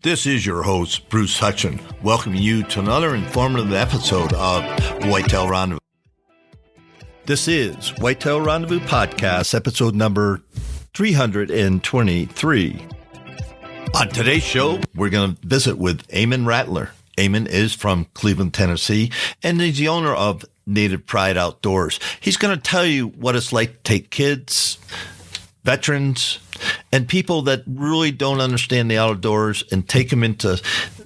This is your host, Bruce Hutchin, welcoming you to another informative episode of Whitetail Rendezvous. This is Whitetail Rendezvous Podcast, episode number 323. On today's show, we're going to visit with Ammons Rattler. Ammons is from Cleveland, Tennessee, and he's the owner of Native Pride Outdoors. He's going to tell you what it's like to take kids, veterans, and people that really don't understand the outdoors and take them into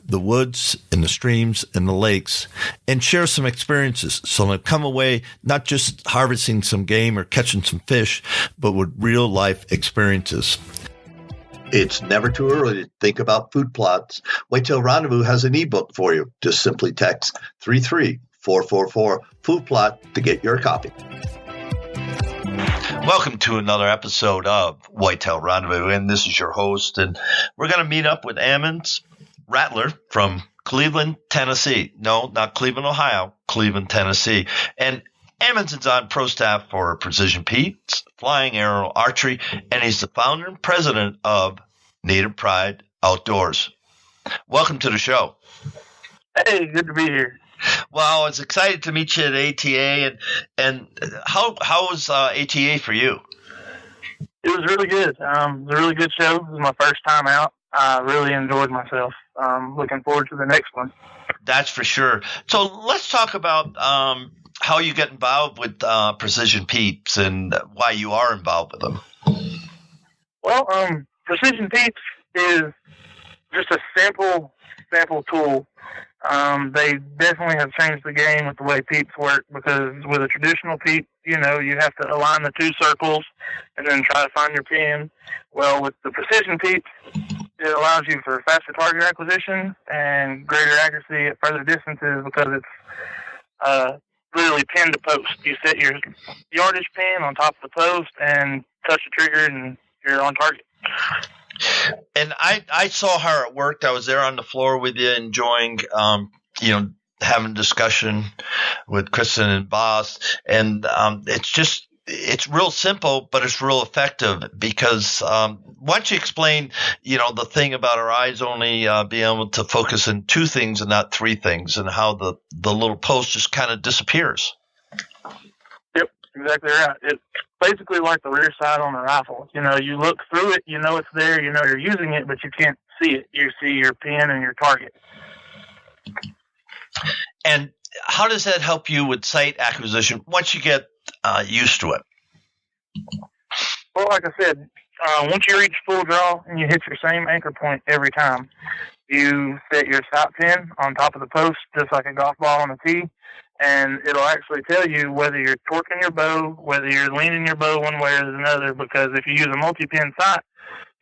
the woods and the streams and the lakes and share some experiences. So they'll come away not just harvesting some game or catching some fish, but with real life experiences. It's never too early to think about food plots. Whitetail Rendezvous has an ebook for you. Just simply text 33444 food plot to get your copy. Welcome to another episode of Whitetail Rendezvous, and this is your host, and we're going to meet up with Ammons Rattler from Cleveland, Tennessee. No, not Cleveland, Ohio, Cleveland, Tennessee. And Ammons is on pro staff for Precision Pete's, Flying Arrow Archery, and he's the founder and president of Native Pride Outdoors. Welcome to the show. Hey, good to be here. Well, I was excited to meet you at ATA, and how was ATA for you? It was really good. It was a really good show. It was my first time out. I really enjoyed myself. Looking forward to the next one. That's for sure. So let's talk about how you get involved with Precision Peeps and why you are involved with them. Well, Precision Peeps is just a sample tool. They definitely have changed the game with the way peeps work, because with a traditional peep, you have to align the two circles and then try to find your pin. Well, with the Precision Peeps, it allows you for faster target acquisition and greater accuracy at further distances, because it's literally pin to post. You set your yardage pin on top of the post and touch the trigger and you're on target. And I saw how it worked. I was there on the floor with you, enjoying, having discussion with Kristen and Boss. And it's real simple, but it's real effective, because why don't you explain, the thing about our eyes only being able to focus on two things and not three things, and how the little post just kind of disappears. Yep, exactly right. It's basically like the rear side on a rifle. You look through it, it's there, you're using it, but you can't see it. You see your pin and your target. And how does that help you with sight acquisition once you get used to it? Well, like I said, once you reach full draw and you hit your same anchor point every time, you set your sight pin on top of the post just like a golf ball on a tee, and it'll actually tell you whether you're torquing your bow, whether you're leaning your bow one way or another, because if you use a multi-pin sight,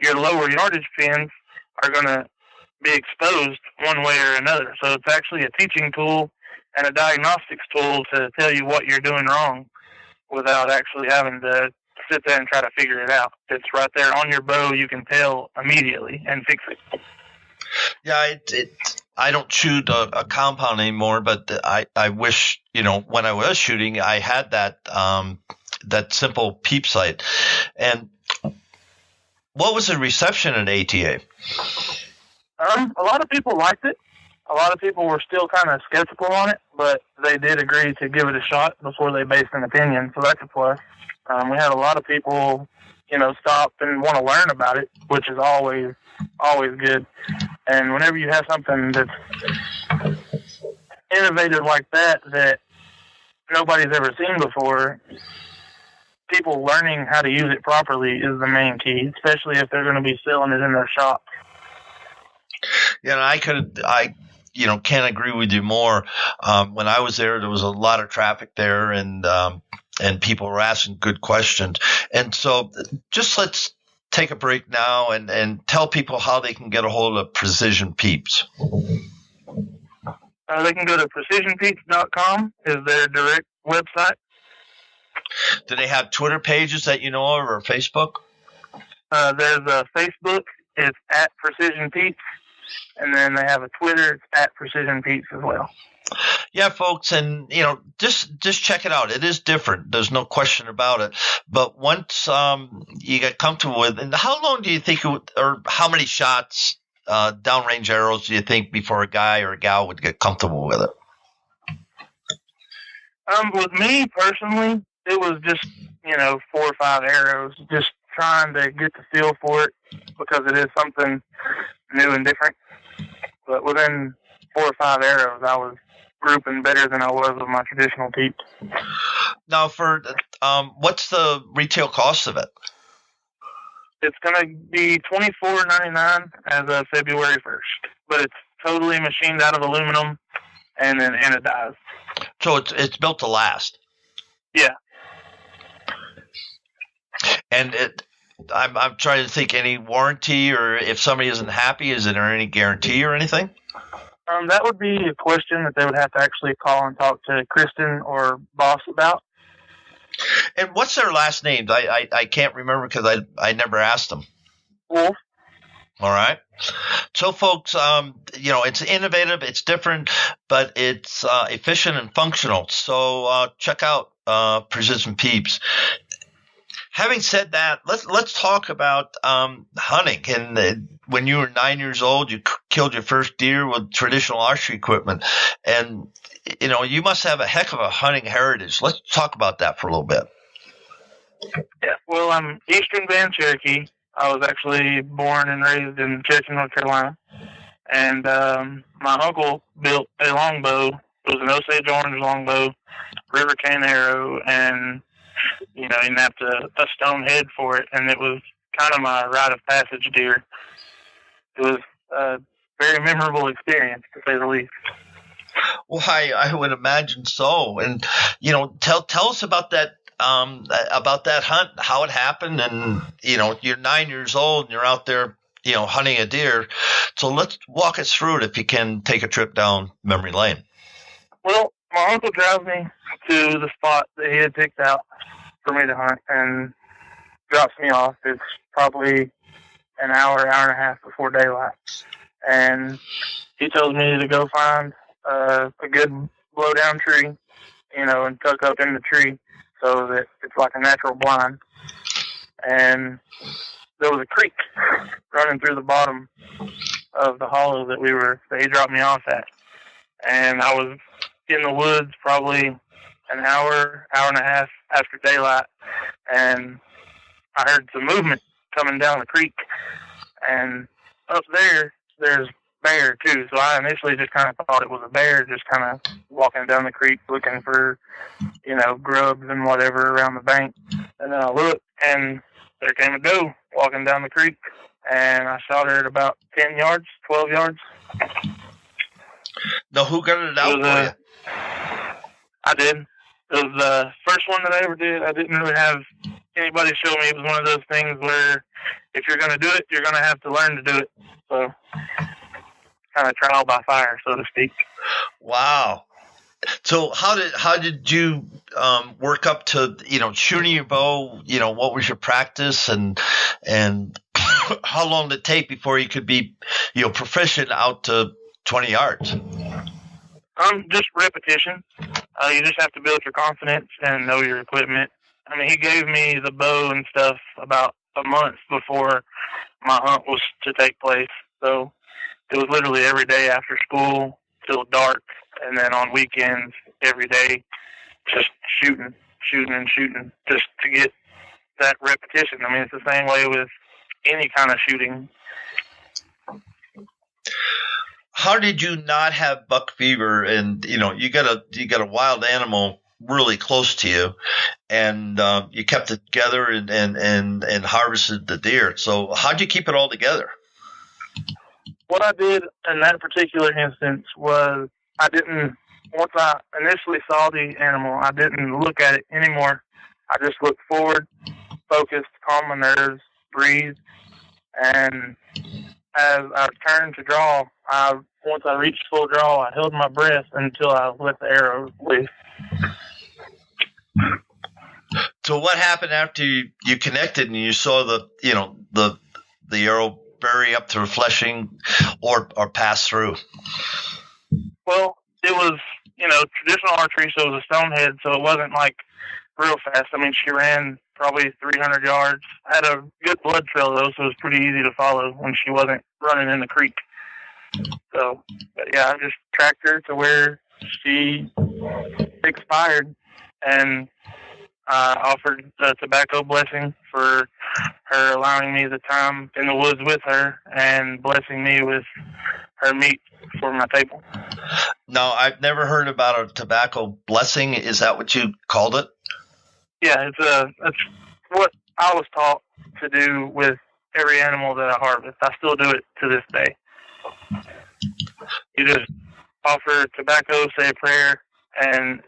your lower yardage pins are going to be exposed one way or another. So it's actually a teaching tool and a diagnostics tool to tell you what you're doing wrong without actually having to sit there and try to figure it out. It's right there on your bow. You can tell immediately and fix it. Yeah, I don't shoot a compound anymore, but I wish, when I was shooting, I had that simple peep sight. And what was the reception at ATA? A lot of people liked it. A lot of people were still kind of skeptical on it, but they did agree to give it a shot before they based an opinion, so that's a plus. We had a lot of people, stop and want to learn about it, which is always good. And whenever you have something that's innovative like that nobody's ever seen before, people learning how to use it properly is the main key, especially if they're going to be selling it in their shop. Yeah, I can't agree with you more. When I was there was a lot of traffic there, and people were asking good questions. And so just let's take a break now and tell people how they can get a hold of Precision Peeps. They can go to precisionpeeps.com is their direct website. Do they have Twitter pages that you know of, or Facebook? There's a Facebook. It's at Precision Peeps. And then they have a Twitter. It's at Precision Peeps as well. Yeah, folks, and just check it out. It is different. There's no question about it. But once you get comfortable with, and how long do you think it would, or how many shots downrange arrows do you think before a guy or a gal would get comfortable with it? With me personally, it was just 4 or 5 arrows, just trying to get the feel for it because it is something new and different. But within 4 or 5 arrows, I was grouping better than I was with my traditional teeps. Now, for what's the retail cost of it? It's going to be $24.99 as of February 1st, but it's totally machined out of aluminum and then anodized. So it's built to last. Yeah. And I'm trying to think any warranty, or if somebody isn't happy, is there any guarantee or anything? That would be a question that they would have to actually call and talk to Kristen or Boss about. And what's their last names? I can't remember because I never asked them. Wolf. All right. So, folks, it's innovative, it's different, but it's efficient and functional. So check out Precision Peeps. Having said that, let's talk about hunting. And when you were 9 years old, you killed your first deer with traditional archery equipment, and you must have a heck of a hunting heritage. Let's talk about that for a little bit. Yeah. Well, I'm Eastern Band Cherokee. I was actually born and raised in Cherokee, North Carolina, and my uncle built a longbow. It was an Osage Orange longbow, river cane arrow, and he napped a stone head for it, and it was kind of my rite of passage deer. It was a very memorable experience, to say the least. Well, I would imagine so. And tell us about that hunt, how it happened, and you're 9 years old and you're out there hunting a deer. So let's walk us through it, if you can take a trip down memory lane. Well, my uncle drives me to the spot that he had picked out for me to hunt and drops me off. It's probably an hour and a half before daylight. And he tells me to go find a good blow-down tree, and tuck up in the tree so that it's like a natural blind. And there was a creek running through the bottom of the hollow that he dropped me off at. And I was in the woods probably an hour and a half after daylight, and I heard some movement coming down the creek. And up there's bear too. So I initially just kind of thought it was a bear just kind of walking down the creek looking for, grubs and whatever around the bank. And then I looked, and there came a doe walking down the creek, and I shot her at about 10 yards, 12 yards. Now, who got it out for you? I did. It was the first one that I ever did. I didn't really have anybody show me. It was one of those things where if you're going to do it, you're going to have to learn to do it. So kind of trial by fire, so to speak. Wow. So how did you work up to shooting your bow? What was your practice, and how long did it take before you could be proficient out to 20 yards? Just repetition. You just have to build your confidence and know your equipment. I mean, he gave me the bow and stuff about a month before my hunt was to take place. So it was literally every day after school till dark, and then on weekends every day, just shooting, just to get that repetition. I mean, it's the same way with any kind of shooting. How did you not have buck fever? And you got a wild animal really close to you, and you kept it together and harvested the deer. So how'd you keep it all together? What I did in that particular instance was once I initially saw the animal, I didn't look at it anymore. I just looked forward, focused, calmed my nerves, breathed, and as I turned to draw, once I reached full draw, I held my breath until I let the arrow loose. So what happened after you connected and you saw the arrow bury up through fleshing or pass through? Well, it was traditional archery, so it was a stone head, so it wasn't like real fast. I mean, she ran probably 300 yards. I had a good blood trail though, so it was pretty easy to follow when she wasn't running in the creek. So, but yeah, I just tracked her to where she expired, and offered a tobacco blessing for her allowing me the time in the woods with her and blessing me with her meat for my table. No, I've never heard about a tobacco blessing. Is that what you called it? Yeah, it's what I was taught to do with every animal that I harvest. I still do it to this day. You just offer tobacco, say a prayer, and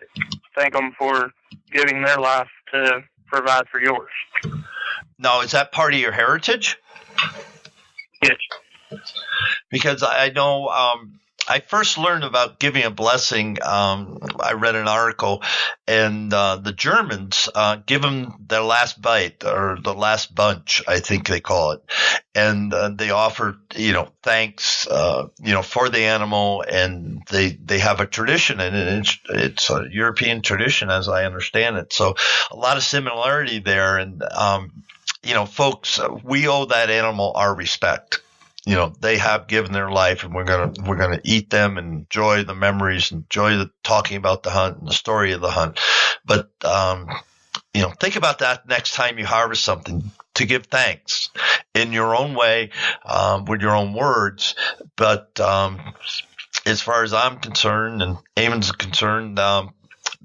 thank them for giving their life to provide for yours. Now, is that part of your heritage? Yes. Because I know I first learned about giving a blessing. I read an article, and the Germans give them their last bite or the last bunch, I think they call it, and they offer thanks for the animal, and they have a tradition, and it's a European tradition as I understand it. So a lot of similarity there, and folks, we owe that animal our respect. They have given their life, and we're gonna eat them and enjoy the memories, enjoy the talking about the hunt and the story of the hunt. But think about that next time you harvest something, to give thanks in your own way, with your own words. But as far as I'm concerned, and Ammon's concerned,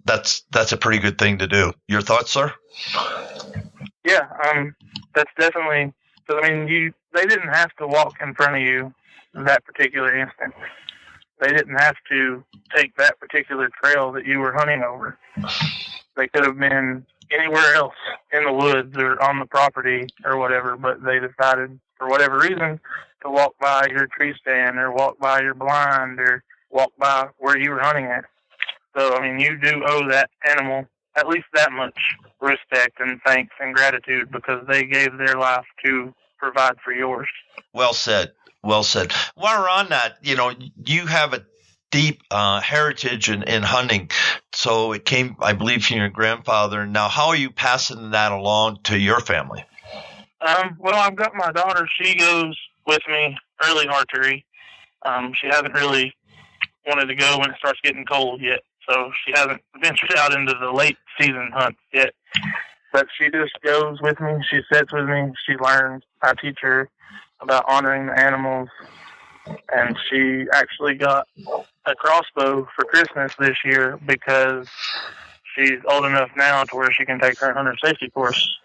that's a pretty good thing to do. Your thoughts, sir? Yeah, that's definitely. Because they didn't have to walk in front of you that particular instant. They didn't have to take that particular trail that you were hunting over. They could have been anywhere else in the woods or on the property or whatever, but they decided, for whatever reason, to walk by your tree stand or walk by your blind or walk by where you were hunting at. So, you do owe that animal at least that much respect and thanks and gratitude, because they gave their life to provide for yours. Well said. Well said. While we're on that, you have a deep heritage in hunting. So it came, I believe, from your grandfather. Now, how are you passing that along to your family? Well, I've got my daughter. She goes with me early archery. She hasn't really wanted to go when it starts getting cold yet. So she hasn't ventured out into the late season hunts yet. But she just goes with me. She sits with me. She learns. I teach her about honoring the animals. And she actually got a crossbow for Christmas this year because she's old enough now to where she can take her hunter safety course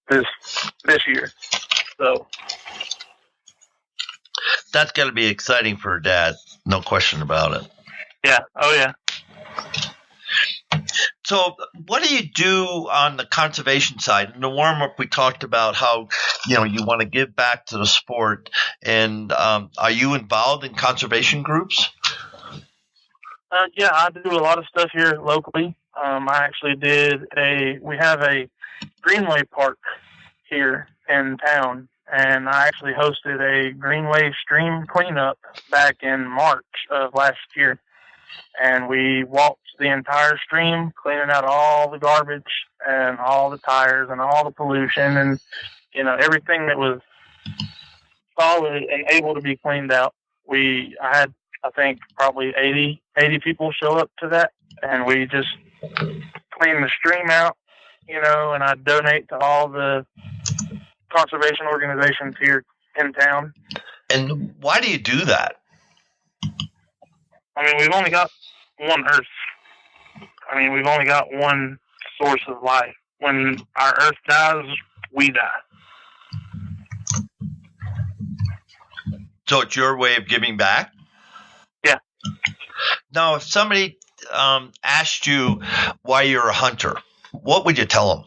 this year. So that's got to be exciting for her dad. No question about it. Yeah. Oh, yeah. So what do you do on the conservation side? In the warm-up, we talked about how, you want to give back to the sport. And are you involved in conservation groups? Yeah, I do a lot of stuff here locally. I actually we have a Greenway park here in town, and I actually hosted a Greenway stream cleanup back in March of last year. And we walked the entire stream, cleaning out all the garbage and all the tires and all the pollution and, everything that was solid and able to be cleaned out. I had, I think, probably 80 people show up to that. And we just cleaned the stream out, and I donate to all the conservation organizations here in town. And why do you do that? We've only got one Earth. We've only got one source of life. When our Earth dies, we die. So it's your way of giving back? Yeah. Now, if somebody asked you why you're a hunter, what would you tell them?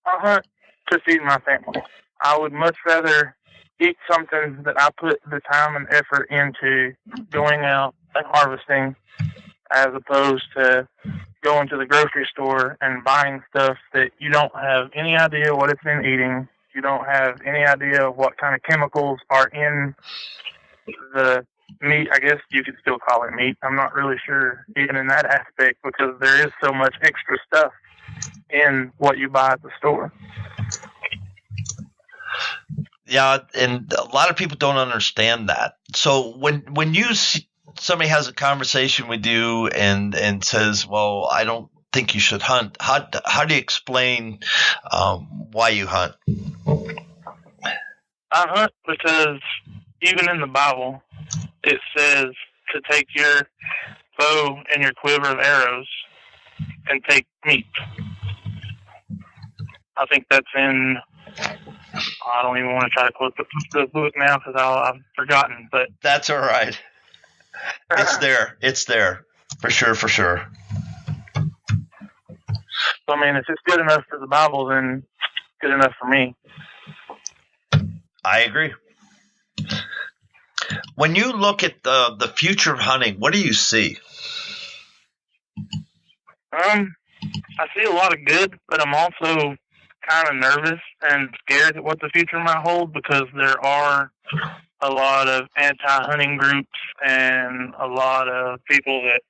I hunt to feed my family. I would much rather eat something that I put the time and effort into going out and harvesting, as opposed to going to the grocery store and buying stuff that you don't have any idea what it's been eating. You don't have any idea of what kind of chemicals are in the meat. I guess you could still call it meat. I'm not really sure even in that aspect, because there is so much extra stuff in what you buy at the store. Yeah, and a lot of people don't understand that. So when you see, somebody has a conversation with you and says, "Well, I don't think you should hunt," how do you explain why you hunt? I hunt because even in the Bible, it says to take your bow and your quiver of arrows and take meat. I think that's in, I don't even want to try to quote the book now because I've forgotten. But that's all right. It's there. It's there. For sure, for sure. So, I mean, if it's good enough for the Bible, then it's good enough for me. I agree. When you look at the future of hunting, what do you see? I see a lot of good, but I'm also kind of nervous and scared at what the future might hold because there are a lot of anti-hunting groups and a lot of people that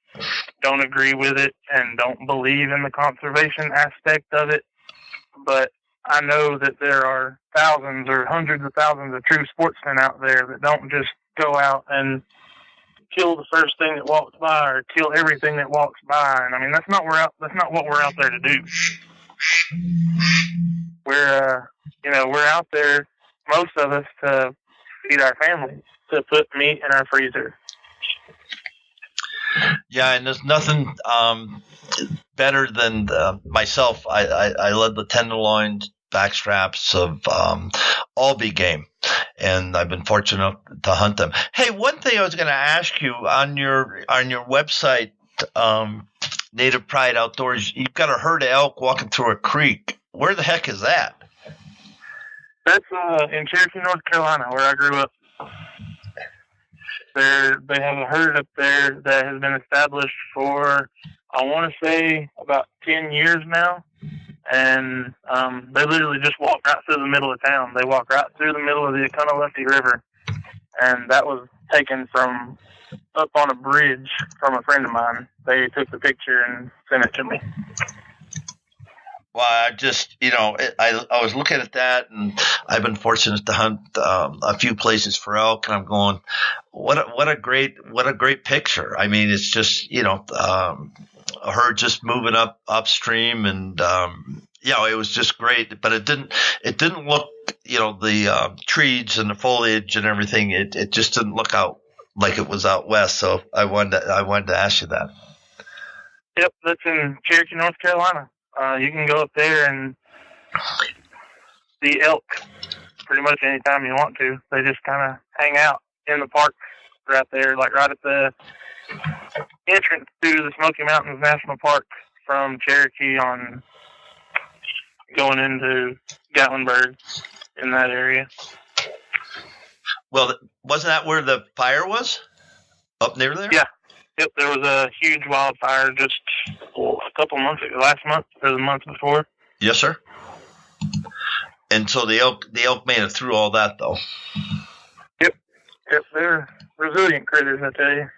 don't agree with it and don't believe in the conservation aspect of it. But I know that there are thousands or hundreds of thousands of true sportsmen out there that don't just go out and kill the first thing that walks by or kill everything that walks by. And I mean, that's not what we're out there to do. We're out there, most of us, to feed our families, to put meat in our freezer. Yeah, and there's nothing better than myself. I led the tenderloin backstraps of all big game, and I've been fortunate to hunt them. Hey, one thing I was going to ask you on your website, Native Pride Outdoors, you've got a herd of elk walking through a creek. Where the heck is that? That's in Cherokee, North Carolina, where I grew up. They have a herd up there that has been established for, I want to say, about 10 years now. And they literally just walk right through the middle of town. They walk right through the middle of the Oconaluftee River. And that was taken from up on a bridge from a friend of mine. They took the picture and sent it to me. Well, I just, I was looking at that, and I've been fortunate to hunt a few places for elk, and I'm going, what a great picture. I mean, it's just, a herd just moving upstream, and it was just great. But it didn't look, the trees and the foliage and everything. It just didn't look out like it was out west. So I wanted to ask you that. Yep, that's in Cherokee, North Carolina. You can go up there and see elk pretty much anytime you want to. They just kind of hang out in the park right there, like right at the entrance to the Smoky Mountains National Park from Cherokee on going into Gatlinburg in that area. Well, wasn't that where the fire was? Up near there? Yeah. Yep, there was a huge wildfire just a couple months ago, last month or the month before. Yes, sir. And so the elk made it through all that, though. Yep, they're resilient critters, I tell you.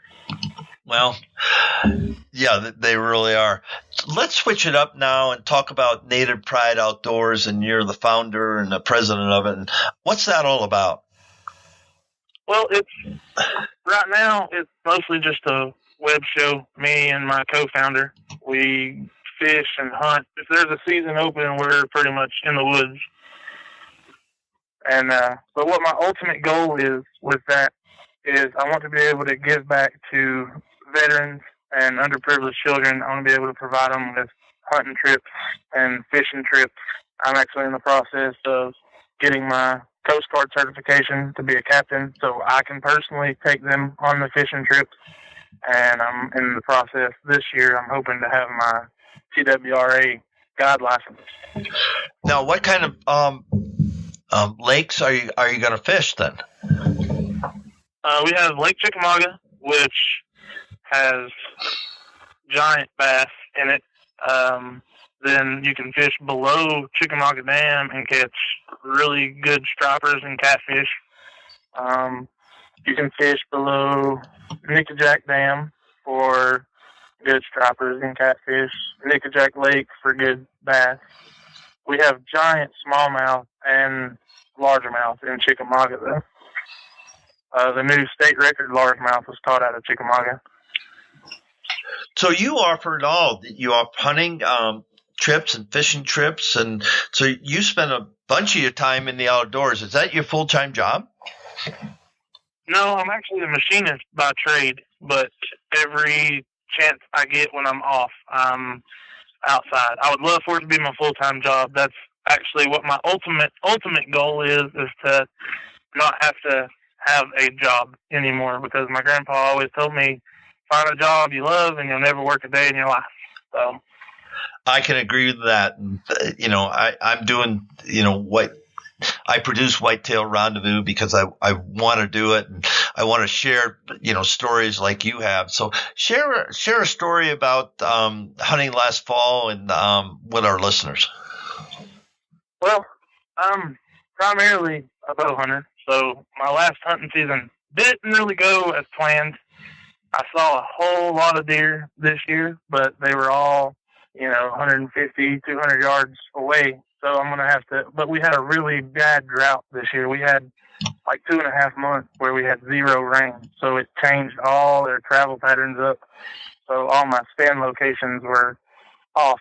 Well, yeah, they really are. Let's switch it up now and talk about Native Pride Outdoors, and you're the founder and the president of it. And what's that all about? Well, right now it's mostly just a web show. Me and my co-founder, we fish and hunt. If there's a season open, we're pretty much in the woods. And but what my ultimate goal is with that is I want to be able to give back to veterans and underprivileged children. I want to be able to provide them with hunting trips and fishing trips. I'm actually in the process of getting my Coast Guard certification to be a captain, so I can personally take them on the fishing trips. And I'm in the process this year. I'm hoping to have my TWRA guide license. Now, what kind of lakes are you going to fish then? We have Lake Chickamauga, which has giant bass in it. Then you can fish below Chickamauga Dam and catch really good stripers and catfish. You can fish below Nickajack Dam for good stripers and catfish, Nickajack Lake for good bass. We have giant smallmouth and largemouth in Chickamauga, though. The new state record largemouth was caught out of Chickamauga. So you offer it all. You offer hunting trips and fishing trips, and so you spend a bunch of your time in the outdoors. Is that your full-time job? No, I'm actually a machinist by trade, but every chance I get when I'm off, I'm outside. I would love for it to be my full-time job. That's actually what my ultimate goal is to not have to have a job anymore, because my grandpa always told me, find a job you love and you'll never work a day in your life. So I can agree with that. I'm doing, what I produce Whitetail Rendezvous because I want to do it, and I want to share, stories like you have. So share a story about hunting last fall and with our listeners. Well, I'm primarily a bow hunter, so my last hunting season didn't really go as planned. I saw a whole lot of deer this year, but they were all, 150, 200 yards away. So I'm going to have to, but we had a really bad drought this year. We had like 2.5 months where we had 0 rain. So it changed all their travel patterns up. So all my stand locations were off.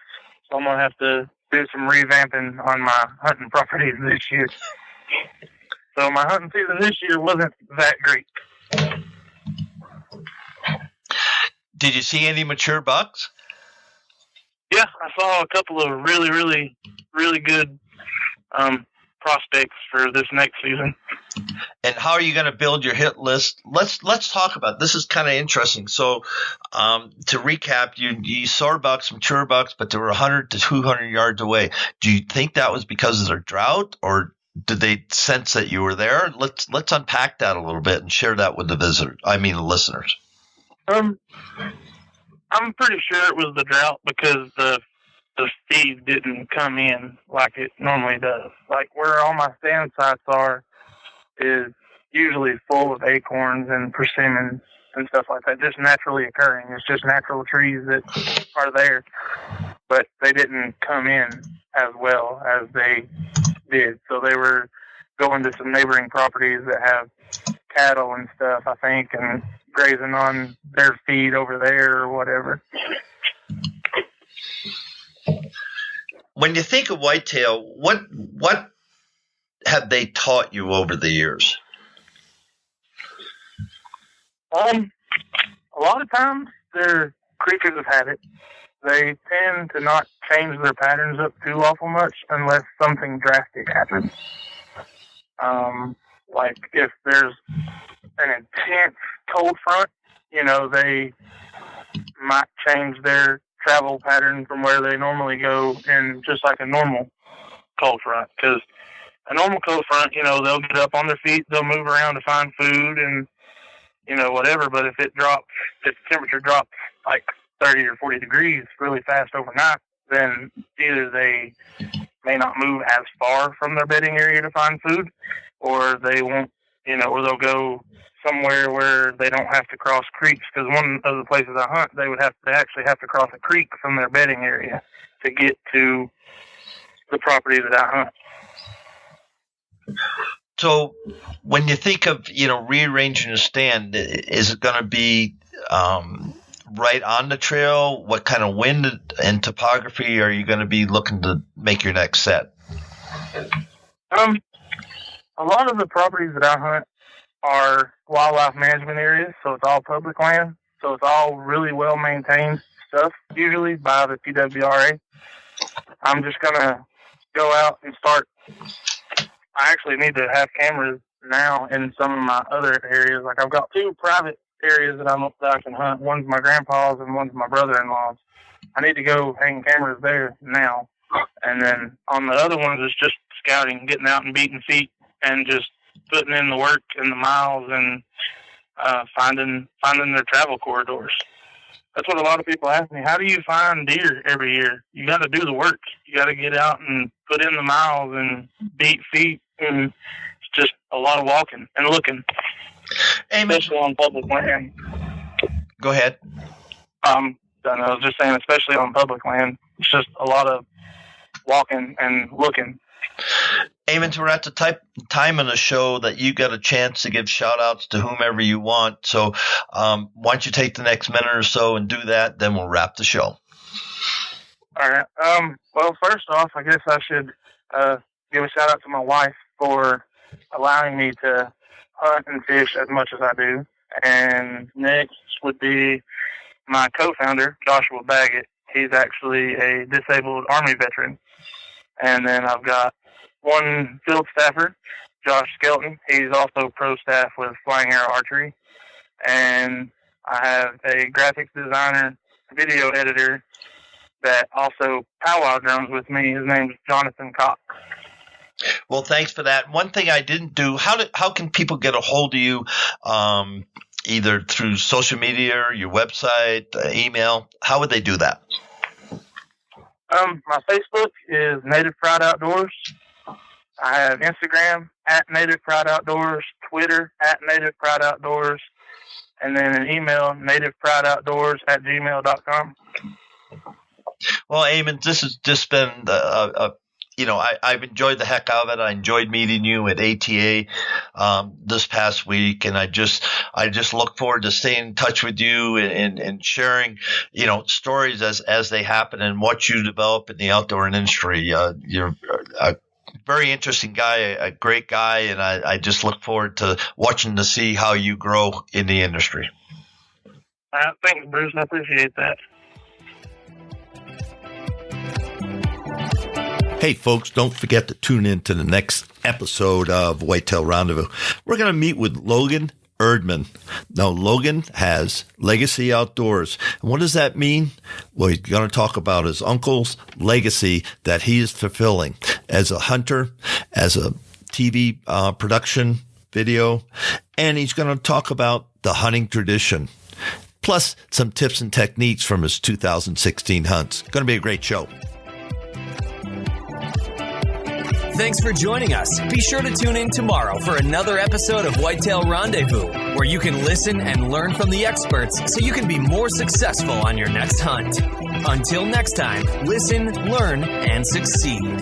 So I'm going to have to do some revamping on my hunting properties this year. So my hunting season this year wasn't that great. Did you see any mature bucks? Yeah, I saw a couple of really, really, really good prospects for this next season. And how are you going to build your hit list? Let's talk about this. Is kind of interesting. So to recap, you saw bucks, mature bucks, but they were 100 to 200 yards away. Do you think that was because of their drought, or did they sense that you were there? Let's unpack that a little bit and share that with the the listeners. I'm pretty sure it was the drought, because the feed didn't come in like it normally does. Like where all my stand sites are is usually full of acorns and persimmons and stuff like that, just naturally occurring. It's just natural trees that are there, but they didn't come in as well as they did. So they were going to some neighboring properties that have cattle and stuff, I think, and grazing on their feed over there or whatever. When you think of whitetail, what have they taught you over the years? A lot of times they're creatures of habit. They tend to not change their patterns up too awful much unless something drastic happens. Like if there's an intense cold front, they might change their travel pattern from where they normally go in just like a normal cold front. Because a normal cold front, they'll get up on their feet, they'll move around to find food and, whatever. But if the temperature drops like 30 or 40 degrees really fast overnight, then either they may not move as far from their bedding area to find food, or they won't, or they'll go somewhere where they don't have to cross creeks. Because one of the places I hunt, they actually have to cross a creek from their bedding area to get to the property that I hunt. So when you think of, rearranging a stand, is it going to be right on the trail? What kind of wind and topography are you going to be looking to make your next set? A lot of the properties that I hunt are wildlife management areas, so it's all public land. So it's all really well maintained stuff, usually by the PWRA. I'm just going to go out and start. I actually need to have cameras now in some of my other areas. Like I've got 2 private areas that I can hunt. One's my grandpa's and one's my brother-in-law's. I need to go hang cameras there now. And then on the other ones, it's just scouting, getting out and beating feet and just putting in the work and the miles and finding their travel corridors. That's what a lot of people ask me. How do you find deer every year? You got to do the work. You got to get out and put in the miles and beat feet. And it's just a lot of walking and looking, especially on public land. Go ahead. I was just saying, especially on public land, it's just a lot of walking and looking. Ammons, we're at the time in the show that you got a chance to give shout-outs to whomever you want. So why don't you take the next minute or so and do that, then we'll wrap the show. All right. Well, first off, I guess I should give a shout-out to my wife for allowing me to hunt and fish as much as I do. And next would be my co-founder, Joshua Baggett. He's actually a disabled Army veteran. And then I've got one field staffer, Josh Skelton. He's also pro staff with Flying Arrow Archery. And I have a graphics designer, video editor that also powwow drums with me. His name's Jonathan Cox. Well, thanks for that. One thing I didn't do, how can people get a hold of you, either through social media, or your website, email? How would they do that? My Facebook is Native Pride Outdoors. I have Instagram at Native Pride Outdoors, Twitter at Native Pride Outdoors, and then an email, nativeprideoutdoors@gmail.com. Well, Ammons, this has just been I've enjoyed the heck out of it. I enjoyed meeting you at ATA this past week, and I just look forward to staying in touch with you and sharing, stories as they happen and what you develop in the outdoor industry. You're a very interesting guy, a great guy, and I just look forward to watching to see how you grow in the industry. Thanks, Bruce. I appreciate that. Hey, folks, don't forget to tune in to the next episode of Whitetail Rendezvous. We're going to meet with Logan Erdman. Now, Logan has Legacy Outdoors. And what does that mean? Well, he's going to talk about his uncle's legacy that he is fulfilling as a hunter, as a TV production video, and he's going to talk about the hunting tradition, plus some tips and techniques from his 2016 hunts. Going to be a great show. Thanks for joining us. Be sure to tune in tomorrow for another episode of Whitetail Rendezvous, where you can listen and learn from the experts so you can be more successful on your next hunt. Until next time, listen, learn, and succeed.